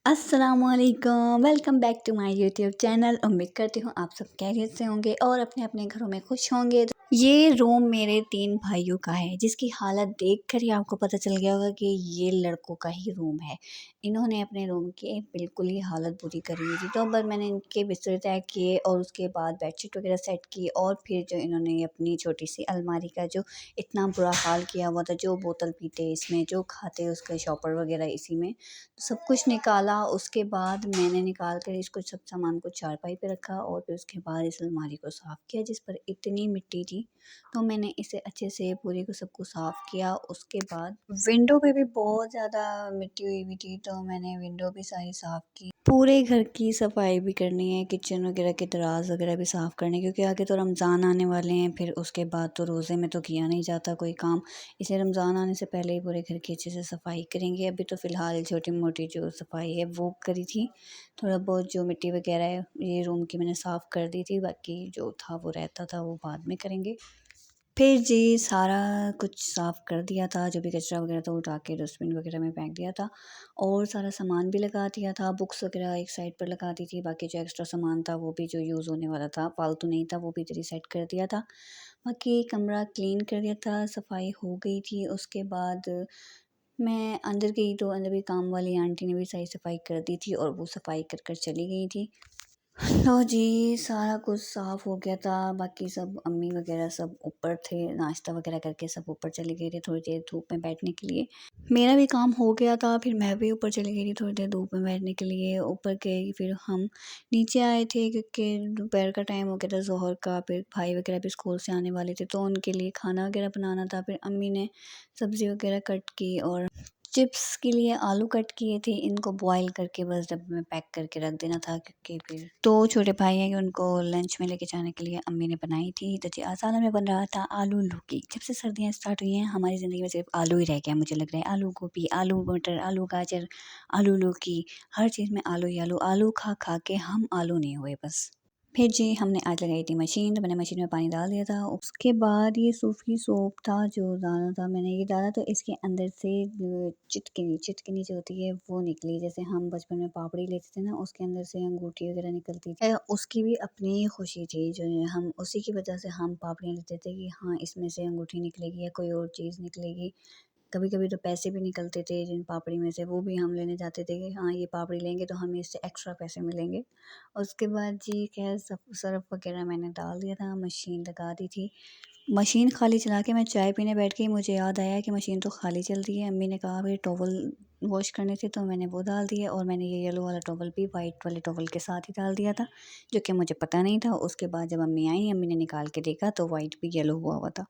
अस्सलामुअलैकुम, welcome back to my YouTube channel. उम्मीद करती हूँ आप सब खैरियत से होंगे और अपने अपने घरों में खुश होंगे। ये रूम मेरे 3 भाइयों का है, जिसकी हालत देखकर ही आपको पता चल गया होगा कि ये लड़कों का ही रूम है। इन्होंने अपने रूम की बिल्कुल ही हालत बुरी करी हुई थी, तो बस मैंने इनके बिस्तर तय किए और उसके बाद बेडशीट वगैरह सेट की और फिर जो इन्होंने अपनी छोटी सी अलमारी का जो इतना बुरा हाल किया हुआ था, जो बोतल पीते इसमें, जो खाते उसके शॉपर वगैरह इसी में, सब कुछ निकाला। उसके बाद मैंने निकाल कर इसको सब सामान को चारपाई पे रखा और फिर उसके बाद इस अलमारी को साफ़ किया जिस पर इतनी मिट्टी थी। तो मैंने इसे अच्छे से पूरी को सबको साफ़ किया। उसके बाद विंडो पे भी बहुत ज़्यादा मिट्टी हुई हुई थी, तो मैंने विंडो भी सारी साफ़ की। पूरे घर की सफाई भी करनी है, किचन वगैरह के दराज वगैरह भी साफ़ करने, क्योंकि आगे तो रमज़ान आने वाले हैं। फिर उसके बाद तो रोज़े में तो किया नहीं जाता कोई काम, इसलिए रमज़ान आने से पहले ही पूरे घर की अच्छे से सफाई करेंगे। अभी तो फ़िलहाल छोटी मोटी जो सफाई है वो करी थी। थोड़ा बहुत जो मिट्टी वगैरह है ये रूम की मैंने साफ़ कर दी थी, बाकी जो था वो रहता था वो बाद में करेंगे। फिर जी सारा कुछ साफ़ कर दिया था, जो भी कचरा वगैरह था उठा के डस्टबिन वगैरह में फेंक दिया था और सारा सामान भी लगा दिया था। बुक्स वगैरह एक साइड पर लगा दी थी, बाकी जो एक्स्ट्रा सामान था वो भी जो यूज़ होने वाला था, फालतू नहीं था, वो भी इधर ही सेट कर दिया था। बाकी कमरा क्लीन कर दिया था, सफाई हो गई थी। उसके बाद मैं अंदर गई तो अंदर भी काम वाली आंटी ने भी सारी सफाई कर दी थी और वो सफाई कर कर चली गई थी। लो जी, सारा कुछ साफ़ हो गया था, बाकी सब अम्मी वग़ैरह सब ऊपर थे, नाश्ता वग़ैरह करके सब ऊपर चली गई थी थोड़ी देर धूप में बैठने के लिए। मेरा भी काम हो गया था, फिर मैं भी ऊपर चली गई थी थोड़ी देर धूप में बैठने के लिए। ऊपर गई फिर हम नीचे आए थे क्योंकि दोपहर का टाइम हो गया था ज़ोहर का, फिर भाई वग़ैरह भी स्कूल से आने वाले थे तो उनके लिए खाना वग़ैरह बनाना था। फिर अम्मी ने सब्ज़ी वग़ैरह कट की और चिप्स के लिए आलू कट किए थे, इनको बॉयल करके बस डब्बे में पैक करके रख देना था, क्योंकि फिर 2 छोटे भाई हैं, उनको लंच में लेके जाने के लिए अम्मी ने बनाई थी। तो जी सालन में बन रहा था आलू लौकी। जब से सर्दियाँ स्टार्ट हुई हैं हमारी ज़िंदगी में सिर्फ आलू ही रह गया, मुझे लग रहा है। आलू गोभी, आलू मटर, आलू गाजर, आलू लौकी, हर चीज़ में आलू ही आलू। आलू खा खा के हम आलू नहीं हुए बस। फिर जी हमने आज लगाई थी मशीन, तो मैंने मशीन में पानी डाल दिया था। उसके बाद ये सूफी सोप था जो डाला था, मैंने ये डाला तो इसके अंदर से चिटकिनी चिटकिनी जो होती है वो निकली। जैसे हम बचपन में पापड़ी लेते थे ना, उसके अंदर से अंगूठी वगैरह निकलती थी। उसकी भी अपनी खुशी थी, जो है हम उसी की वजह से हम पापड़ियाँ लेते थे कि हाँ इसमें से अंगूठी निकलेगी या कोई और चीज़ निकलेगी। कभी-कभी तो पैसे भी निकलते थे जिन पापड़ी में से, वो भी हम लेने जाते थे कि हाँ ये पापड़ी लेंगे तो हमें इससे एक्स्ट्रा पैसे मिलेंगे। उसके बाद जी खैर सर्फ़ वग़ैरह मैंने डाल दिया था, मशीन लगा दी थी। मशीन खाली चला के मैं चाय पीने बैठ गई, मुझे याद आया कि मशीन तो खाली चल रही है। अम्मी ने कहा भई टॉवल वॉश करने थे, तो मैंने वो डाल दिए और मैंने ये येलो वाला टॉवल भी वाइट वाले टॉवल के साथ ही डाल दिया था, जो कि मुझे पता नहीं था। उसके बाद जब अम्मी आई, अम्मी ने निकाल के देखा तो वाइट भी येलो हुआ हुआ था।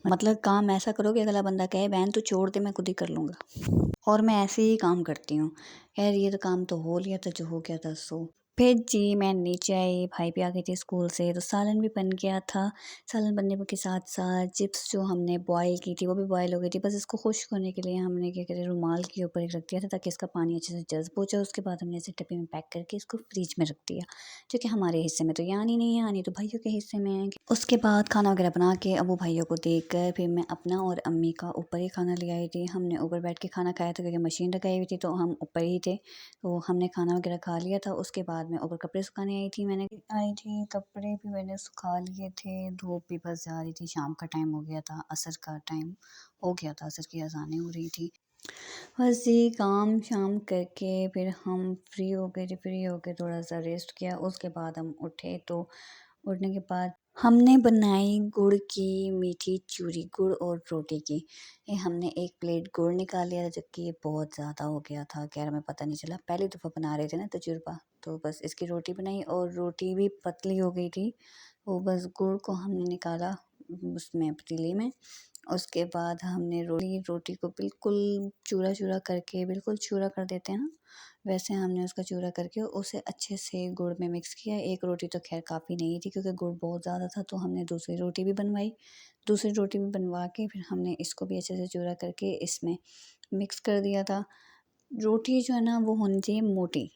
मतलब काम ऐसा करो कि अगला बंदा कहे बहन तू छोड़ दे, मैं खुद ही कर लूँगा। और मैं ऐसे ही काम करती हूँ। खैर ये तो काम तो हो लिया था, जो हो गया था सो। फिर जी मैं नीचे आई, भाई भी आ गए थे स्कूल से, तो सालन भी बन गया था। सालन बनने के साथ-साथ चिप्स जो हमने बॉयल की थी वो भी बॉयल हो गई थी। बस इसको खुश्क होने के लिए हमने क्या कहते हैं रुमाल के ऊपर एक रख दिया था, ताकि इसका पानी अच्छे से जज़्ब हो जाए। उसके बाद हमने इसे डब्बे में पैक करके इसको फ्रिज में रख दिया, जो कि हमारे हिस्से में तो ये आनी नहीं है, आनी तो भाइयों के हिस्से में है। उसके बाद खाना वगैरह बना के अबू भाइयों को देकर फिर मैं अपना और अम्मी का ऊपर ही खाना ले आई थी। हमने ऊपर बैठ के खाना खाया था, क्योंकि मशीन लगाई हुई थी तो हम ऊपर ही थे। तो हमने खाना वगैरह खा लिया था। उसके बाद मैं ऊपर कपड़े सुखाने आई थी, कपड़े भी मैंने सुखा लिए थे। धूप भी बस जा रही थी, शाम का टाइम हो गया था, असर का टाइम हो गया था, असर की अज़ानें हो रही थी। बस ये काम शाम करके फिर हम फ्री हो गए थे, फ्री होके थोड़ा-सा रेस्ट किया। उसके बाद हम उठे, तो उठने के बाद हमने बनाई गुड़ की मीठी चूरी, गुड़ और रोटी की। ये हमने 1 प्लेट गुड़ निकाल लिया था, जबकि ये बहुत ज़्यादा हो गया था। खैर हमें पता नहीं चला, पहली दफ़ा बना रहे थे ना तजुर्बा, तो बस इसकी रोटी बनाई और रोटी भी पतली हो गई थी। वो बस गुड़ को हमने निकाला उसमें पतीली में। उसके बाद हमने रोटी को बिल्कुल चूरा-चूरा करके, बिल्कुल चूरा कर देते हैं ना, वैसे हमने उसका चूरा करके उसे अच्छे से गुड़ में मिक्स किया। 1 रोटी तो ख़ैर काफ़ी नहीं थी, क्योंकि गुड़ बहुत ज़्यादा था, तो हमने दूसरी रोटी भी बनवाई। दूसरी रोटी भी बनवा के फिर हमने इसको भी अच्छे से चूरा करके इसमें मिक्स कर दिया था। रोटी जो है ना वो होनी चाहिए मोटी,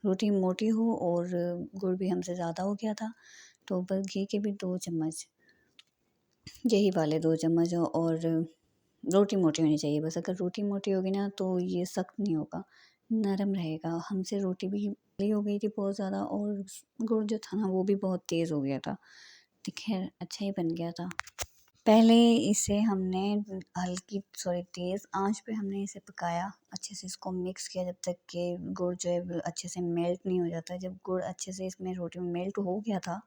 रोटी मोटी हो, और गुड़ भी हमसे ज़्यादा हो गया था, तो बस घी के भी 2 चम्मच, यही वाले 2 चम्मच, और रोटी मोटी होनी चाहिए बस। अगर रोटी मोटी होगी ना तो ये सख्त नहीं होगा, नरम रहेगा। हमसे रोटी भी गली हो गई थी बहुत ज़्यादा और गुड़ जो था ना वो भी बहुत तेज़ हो गया था। तो ख़ैर अच्छा ही बन गया था। पहले इसे हमने हल्की सॉरी तेज़ आंच पे हमने इसे पकाया, अच्छे से इसको मिक्स किया जब तक कि गुड़ जो है अच्छे से मेल्ट नहीं हो जाता। जब गुड़ अच्छे से इसमें रोटी में मेल्ट हो गया था,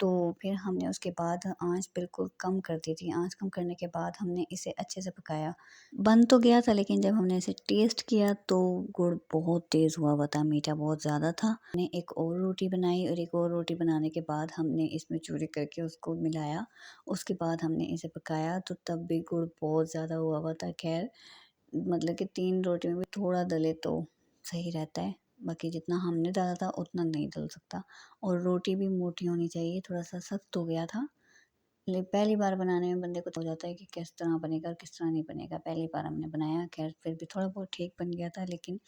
तो फिर हमने उसके बाद आंच बिल्कुल कम कर दी थी। आंच कम करने के बाद हमने इसे अच्छे से पकाया। बन तो गया था लेकिन जब हमने इसे टेस्ट किया तो गुड़ बहुत तेज़ हुआ हुआ था, मीठा बहुत ज़्यादा था। हमने एक और रोटी बनाई और एक और रोटी बनाने के बाद हमने इसमें चूरी करके उसको मिलाया। उसके बाद हमने इसे पकाया तो तब भी गुड़ बहुत ज़्यादा हुआ हुआ था। ख़ैर मतलब कि 3 रोटियों में थोड़ा डले तो सही रहता है, बाकी जितना हमने डाला था उतना नहीं डल सकता। और रोटी भी मोटी होनी चाहिए, थोड़ा-सा सख्त हो गया था। पहली बार बनाने में बंदे को तो हो जाता है कि किस तरह बनेगा और किस तरह नहीं बनेगा। पहली बार हमने बनाया, ख़ैर फिर भी थोड़ा बहुत ठीक बन गया था, लेकिन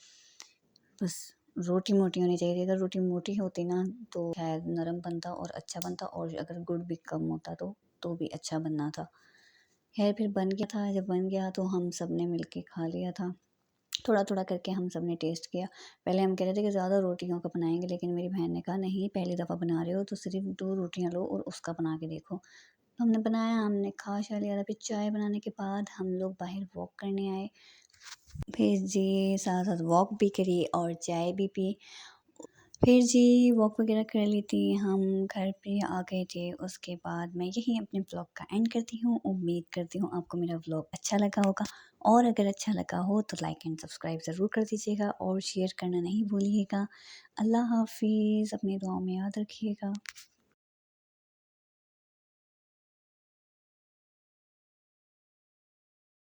बस रोटी मोटी होनी चाहिए थी। अगर रोटी मोटी होती ना तो शायद नरम बनता और अच्छा बनता, और अगर गुड़ भी कम होता तो भी अच्छा बनना था। ख़ैर फिर बन गया था, जब बन गया तो हम सब ने मिल के खा लिया था। थोड़ा-थोड़ा करके हम सब ने टेस्ट किया। पहले हम कह रहे थे कि ज़्यादा रोटियों का बनाएँगे, लेकिन मेरी बहन ने कहा नहीं, पहली दफ़ा बना रहे हो तो सिर्फ़ 2 रोटियाँ लो और उसका बना के देखो। तो हमने बनाया, हमने खा-शा लिया था। फिर चाय बनाने के बाद हम लोग बाहर वॉक करने आए। फिर जी साथ-साथ वॉक भी करी और चाय भी पी। फिर जी वॉक वगैरह कर ली थी, हम घर पे आ गए थे। उसके बाद मैं यहीं अपने व्लॉग का एंड करती हूँ। उम्मीद करती हूँ आपको मेरा व्लॉग अच्छा लगा होगा, और अगर अच्छा लगा हो तो लाइक एंड सब्सक्राइब ज़रूर कर दीजिएगा और शेयर करना नहीं भूलिएगा। अल्लाह हाफ़िज़, अपनी दुआओं में याद रखिएगा।